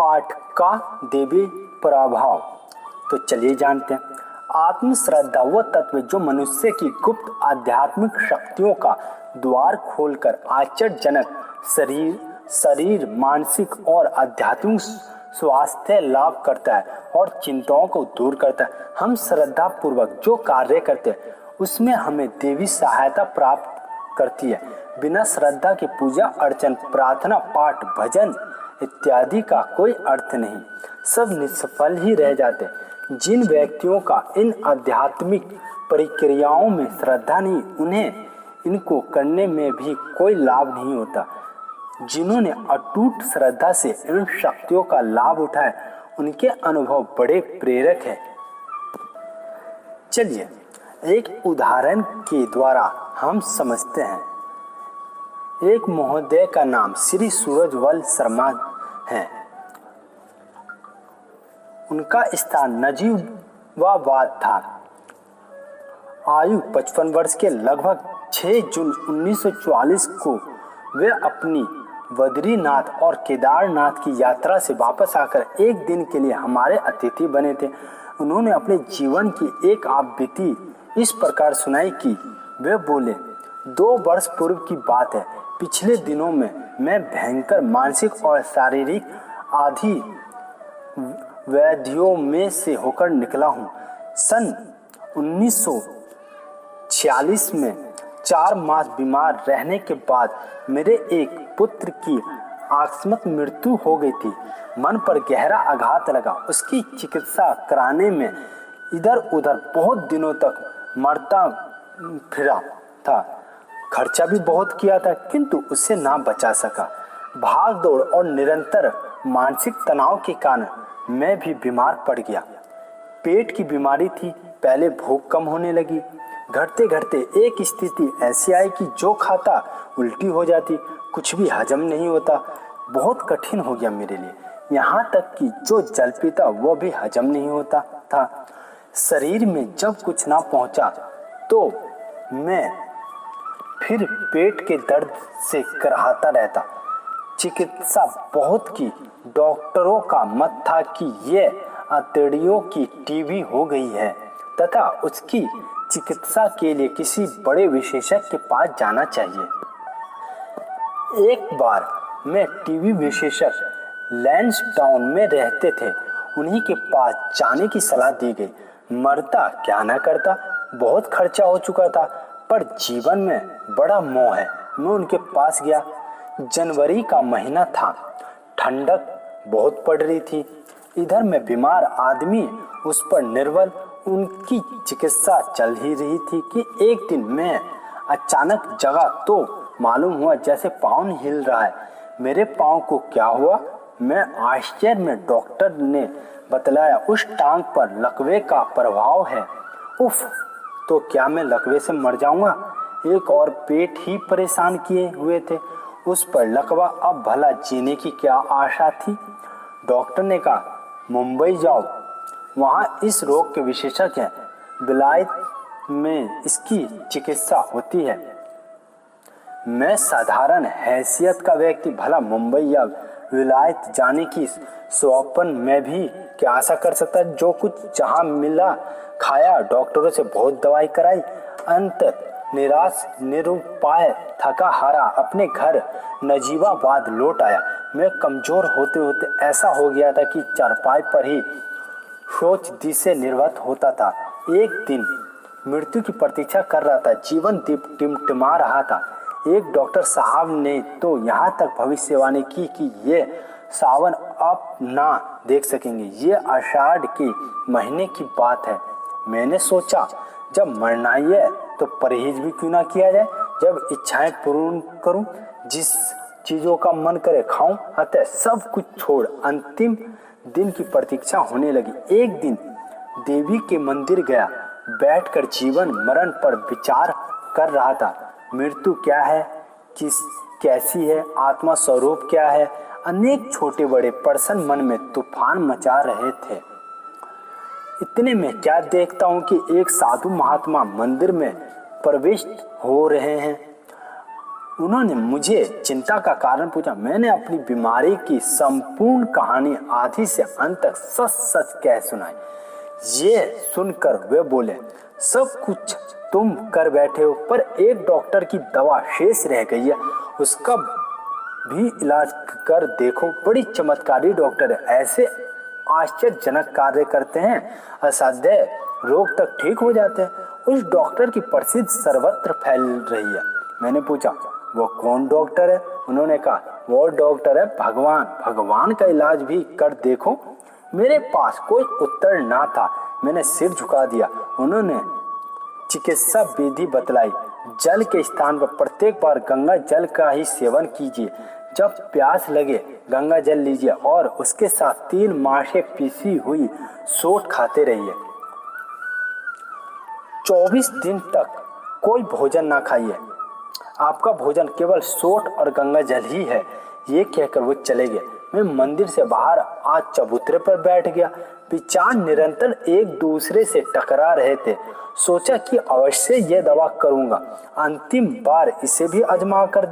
पाठ का देवी प्रभाव। तो चलिए जानते हैं। आत्मश्रद्धा वो तत्व जो मनुष्य की गुप्त आध्यात्मिक शक्तियों का द्वार खोलकर आश्चर्यजनक शरीर मानसिक और आध्यात्मिक स्वास्थ्य लाभ करता है और चिंताओं को दूर करता है। हम श्रद्धा पूर्वक जो कार्य करते हैं उसमें हमें देवी सहायता प्राप्त करती है। बिना श्रद्धा के पूजा अर्चन प्रार्थना पाठ भजन इत्यादि का कोई अर्थ नहीं, सब निष्फल ही रह जाते। जिन व्यक्तियों का इन आध्यात्मिक प्रक्रियाओं में श्रद्धा नहीं, उन्हें इनको करने में भी कोई लाभ नहीं होता। जिन्होंने अटूट श्रद्धा से इन शक्तियों का लाभ उठाया, उनके अनुभव बड़े प्रेरक है। चलिए एक उदाहरण के द्वारा हम समझते हैं। एक महोदय का नाम श्री सूरजवल शर्मा है। उनका स्थान नजीबाबाद था। आयु 55 वर्ष के लगभग 6 जून 1944 को वे अपनी बद्रीनाथ और केदारनाथ की यात्रा से वापस आकर एक दिन के लिए हमारे अतिथि बने थे। उन्होंने अपने जीवन की एक आपबीती इस प्रकार सुनाई कि वे बोले, 2 वर्ष पूर्व की बात है। पिछले दिनों में मैं भयंकर मानसिक और शारीरिक आदि व्याधियों में से होकर निकला हूँ। सन 1946 में 4 मास बीमार रहने के बाद मेरे एक पुत्र की आकस्मिक मृत्यु हो गई थी। मन पर गहरा आघात लगा। उसकी चिकित्सा कराने में इधर उधर बहुत दिनों तक मरता फिरा था। खर्चा भी बहुत किया था, किंतु उससे ना बचा सका। भाग दौड़ और निरंतर मानसिक तनाव के कारण मैं भी बीमार पड़ गया। पेट की बीमारी थी। पहले भूख कम होने लगी। घटते घटते एक स्थिति ऐसी आई कि जो खाता उल्टी हो जाती, कुछ भी हजम नहीं होता। बहुत कठिन हो गया मेरे लिए। यहाँ तक कि जो जल पीता वो भी हजम नहीं होता था। शरीर में जब कुछ ना पहुँचा तो मैं फिर पेट के दर्द से कराहता रहता। चिकित्सा बहुत की। डॉक्टरों का मत था कि ये अतड़ियों की टीबी हो गई है तथा उसकी चिकित्सा के लिए किसी बड़े विशेषज्ञ के पास जाना चाहिए। एक बार मैं टीबी विशेषज्ञ लैंसडाउन में रहते थे, उन्हीं के पास जाने की सलाह दी गई। मरता क्या ना करता, बहुत खर्चा हो चुका था, पर जीवन में बड़ा मोह है। मैं उनके पास गया। जनवरी का महीना था। ठंडक बहुत पड़ रही थी। इधर मैं बीमार आदमी, उस पर निर्बल। उनकी चिकित्सा चल ही रही थी कि एक दिन मैं अचानक जगा तो मालूम हुआ जैसे पाँव नहीं हिल रहा है। मेरे पाँव को क्या हुआ? मैं आश्चर्य में। डॉक्टर ने बतलाया उस टांग पर लकवे का प्रभाव है। उफ, तो क्या मैं लकवे से मर जाऊंगा? एक और पेट ही परेशान किए हुए थे, उस पर लकवा। अब भला जीने की क्या आशा थी? डॉक्टर ने कहा मुंबई जाओ, वहाँ इस रोग के विशेषज्ञ हैं। विलायत में इसकी चिकित्सा होती है। मैं साधारण हैसियत का व्यक्ति भला मुंबई या विलायत जाने की स्वप्न में भी क्या आशा कर सकता? जो कुछ जहाँ मिला खाया, डॉक्टरों से बहुत दवाई कराई, अंत निराश निरुपाय थका हारा अपने घर नजीबाबाद लौट आया। मैं कमजोर होते होते ऐसा हो गया था कि चारपाई पर ही सोच दिशे निर्वत होता था। एक दिन मृत्यु की प्रतीक्षा कर रहा था। जीवन टिमटिमा रहा था। एक डॉक्टर साहब ने तो यहाँ तक भविष्यवाणी की कि ये सावन आप ना देख सकेंगे। ये आषाढ़ के महीने की बात है। मैंने सोचा जब मरना ही है तो परहेज भी क्यों ना किया जाए। जब इच्छाएं पूर्ण करूं, जिस चीज़ों का मन करे खाऊं, अतः सब कुछ छोड़ अंतिम दिन की प्रतीक्षा होने लगी। एक दिन देवी के मंदिर गया। बैठकर जीवन मरण पर विचार कर रहा था। मृत्यु क्या है, कैसी है, आत्मा स्वरूप क्या है। अनेक छोटे बड़े प्रश्न मन में तूफान मचा रहे थे। इतने में क्या देखता हूँ कि एक साधु महात्मा मंदिर में प्रविष्ट हो रहे हैं। उन्होंने मुझे चिंता का कारण पूछा। मैंने अपनी बीमारी की संपूर्ण कहानी आदि से अंत तक सच सच कह सुनाई। ये सुनकर वे बोले, सब कुछ तुम कर बैठे हो, पर एक डॉक्टर की दवा शेष रह गई है, उसका भी इलाज कर देखो। बड़ी चमत्कारी डॉक्टर है, ऐसे आश्चर्यजनक कार्य करते हैं, असाध्य रोग तक ठीक हो जाते हैं। उस डॉक्टर की प्रसिद्ध सर्वत्र फैल रही है। मैंने पूछा, वो कौन डॉक्टर है? उन्होंने कहा, वो डॉक्टर है भगवान। भगवान का इलाज भी कर देखो। मेरे पास कोई उत्तर ना था, मैंने सिर झुका दिया। उन्होंने चिकित्सा विधि बतलाई। जल के स्थान पर प्रत्येक बार गंगा जल का ही सेवन कीजिए। जब प्यास लगे गंगा जल लीजिए और उसके साथ 3 मासे पीसी हुई सोट खाते रहिए। 24 दिन तक कोई भोजन ना खाइए, आपका भोजन केवल सोट और गंगा जल ही है। ये कहकर वो चले गए। मैं मंदिर से बाहर आज चबूतरे पर बैठ गया। विचार निरंतर एक दूसरे से टकरा रहे थे। सोचा कि अवश्य ये दवा करूंगा, अंतिम बार इसे भी आजमा कर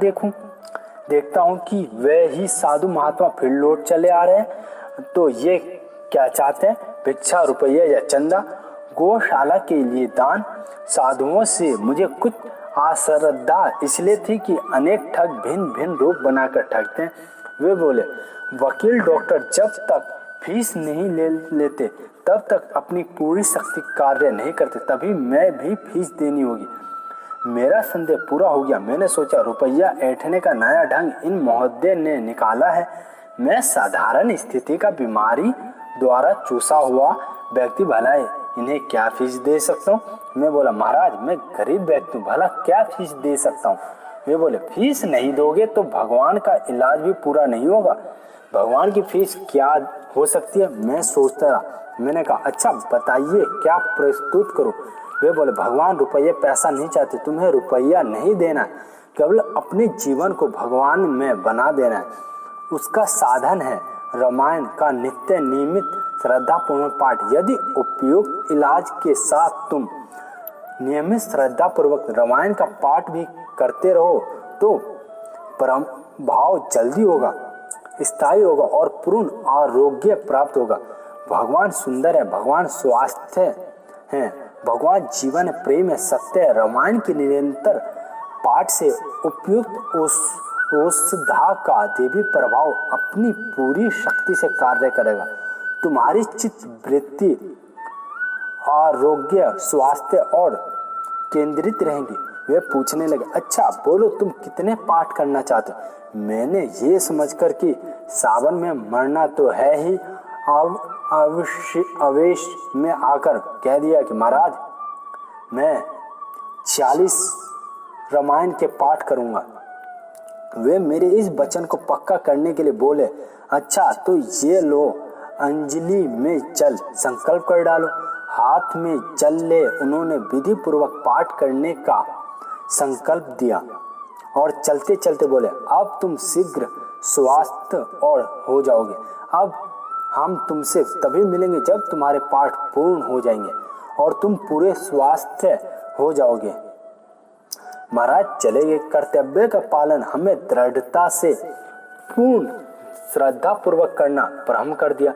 देखता हूँ कि वे ही साधु महात्मा फिर लौट चले आ रहे हैं तो ये क्या चाहते हैं, भिक्षा, रुपया या चंदा? गौशाला के लिए दान? साधुओं से मुझे कुछ आश्रद्धा इसलिए थी कि अनेक ठग भिन्न भिन्न रूप बनाकर ठगते हैं। वे बोले, वकील डॉक्टर जब तक फीस नहीं लेते तब तक अपनी पूरी शक्ति कार्य नहीं करते, तभी मैं भी फीस देनी होगी। मेरा संदेह पूरा हो गया। मैंने सोचा, रुपया ऐंठने का नया ढंग इन महोदय ने निकाला है। मैं साधारण स्थिति का बीमारी द्वारा चूसा हुआ व्यक्ति, भला इन्हें क्या फीस दे सकता हूँ? मैं बोला, महाराज मैं गरीब व्यक्ति हूँ, भला क्या फीस दे सकता हूँ? वे बोले, फीस नहीं दोगे तो भगवान का इलाज भी पूरा नहीं होगा। भगवान की फीस क्या हो सकती है? मैं सोचता रहा। मैंने कहा, अच्छा बताइए क्या प्रस्तुत करूं? वे बोले, भगवान रुपये पैसा नहीं चाहते, तुम्हें रुपया नहीं देना है, केवल अपने जीवन को भगवान में बना देना है। उसका साधन है रामायण का नित्य नियमित श्रद्धापूर्ण पाठ। यदि उपयुक्त इलाज के साथ तुम नियमित श्रद्धापूर्वक रामायण का पाठ भी करते रहो तो परम भाव जल्दी होगा, स्थायी होगा और पूर्ण आरोग्य प्राप्त होगा। भगवान सुंदर है, भगवान स्वास्थ्य है, भगवान जीवन है, प्रेम है, सत्य है। रामायण के निरंतर पाठ से उपयुक्त औषधा का देवी प्रभाव अपनी पूरी शक्ति से कार्य करेगा। तुम्हारी चित्त वृत्ति आरोग्य, स्वास्थ्य और केंद्रित रहेंगी। वे पूछने लगे, अच्छा बोलो तुम कितने पाठ करना चाहते हो? मैंने ये समझकर कि सावन में मरना तो है ही, आवेश में आकर कह दिया कि महाराज मैं 40 रामायण के पाठ करूंगा। वे मेरे इस वचन को पक्का करने के लिए बोले, अच्छा तो ये लो, अंजलि में जल संकल्प कर डालो। हाथ में जल ले उन्होंने विधि पूर्वक पाठ करने का संकल्प दिया और चलते चलते बोले, अब तुम शीघ्र स्वस्थ और हो जाओगे। अब हम तुमसे तभी मिलेंगे जब तुम्हारे पाठ पूर्ण हो जाएंगे और तुम पूरे स्वास्थ्य हो जाओगे। महाराज चले गए। कर्तव्य का पालन हमें दृढ़ता से पूर्ण श्रद्धा पूर्वक करना प्रारंभ कर दिया।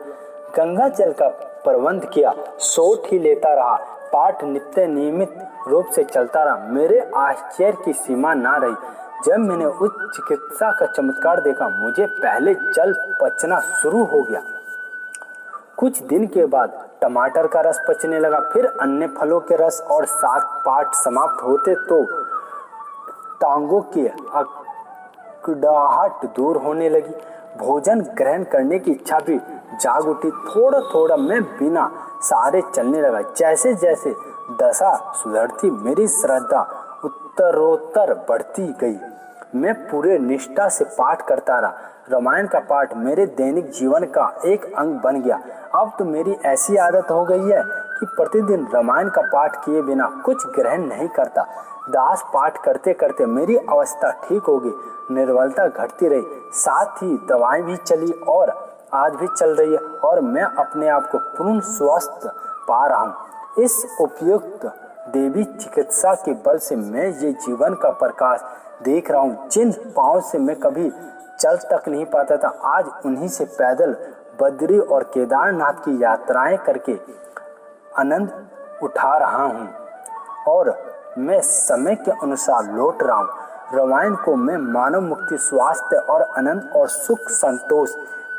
गंगा जल का प्रबंध किया, सोट ही लेता रहा, पाठ नित्य नियमित रूप से चलता रहा। मेरे आश्चर्य की सीमा ना रही जब मैंने उस चिकित्सा का चमत्कार देखा। मुझे पहले जल पचना शुरू हो गया, कुछ दिन के बाद टमाटर का रस पचने लगा, फिर अन्य फलों के रस, और सात पाठ समाप्त होते तो टांगों की अकड़ाहट दूर होने लगी। भोजन ग्रहण करने की इच्छा भी जाग उठी। थोड़ा थोड़ा मैं बिना सहारे चलने लगा। जैसे जैसे दशा सुधरती मेरी श्रद्धा उत्तरोत्तर बढ़ती गई। मैं पूरे निष्ठा से पाठ करता रहा। रामायण का पाठ मेरे दैनिक जीवन का एक अंग बन गया। अब तो मेरी ऐसी आदत हो गई है कि प्रतिदिन रामायण का पाठ किए बिना कुछ ग्रहण नहीं करता। दास पाठ करते करते मेरी अवस्था ठीक हो गई, निर्बलता घटती रही, साथ ही दवाएं भी चली और आज भी चल रही है, और मैं अपने आप को पूर्ण स्वस्थ पा रहा हूँ। इस उपयुक्त देवी चिकित्सा के बल से मैं ये जीवन का प्रकाश देख रहा हूँ। जिन पाँव से मैं कभी चल तक नहीं पाता था, आज उन्हीं से पैदल बद्री और केदारनाथ की यात्राएं करके आनंद उठा रहा हूँ और मैं समय के अनुसार लौट रहा हूँ। रामायण को मैं मानव मुक्ति, स्वास्थ्य और आनंद और सुख संतोष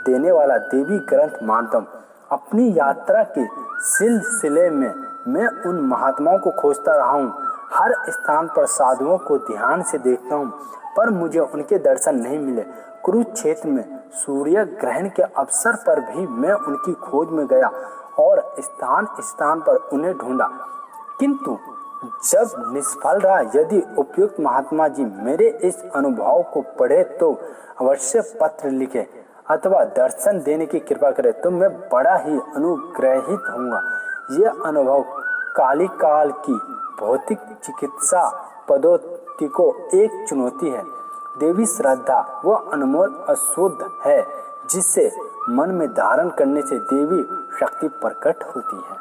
देने वाला देवी ग्रंथ मानता हूँ। अपनी यात्रा के सिलसिले में मैं उन महात्माओं को खोजता रहा हूँ। हर स्थान पर साधुओं को ध्यान से देखता हूँ, पर मुझे उनके दर्शन नहीं मिले। कुरुक्षेत्र में सूर्य ग्रहण के अवसर पर भी मैं उनकी खोज में गया और स्थान स्थान पर उन्हें ढूंढा, किंतु जब निष्फल रहा। यदि उपयुक्त महात्मा जी मेरे इस अनुभव को पढ़े तो अवश्य पत्र लिखे अथवा दर्शन देने की कृपा करे, तो मैं बड़ा ही अनुग्रहित होऊंगा। यह अनुभव काल की भौतिक चिकित्सा पद्धति को एक चुनौती है। देवी श्रद्धा वह अनमोल अशुद्ध है जिसे मन में धारण करने से देवी शक्ति प्रकट होती है।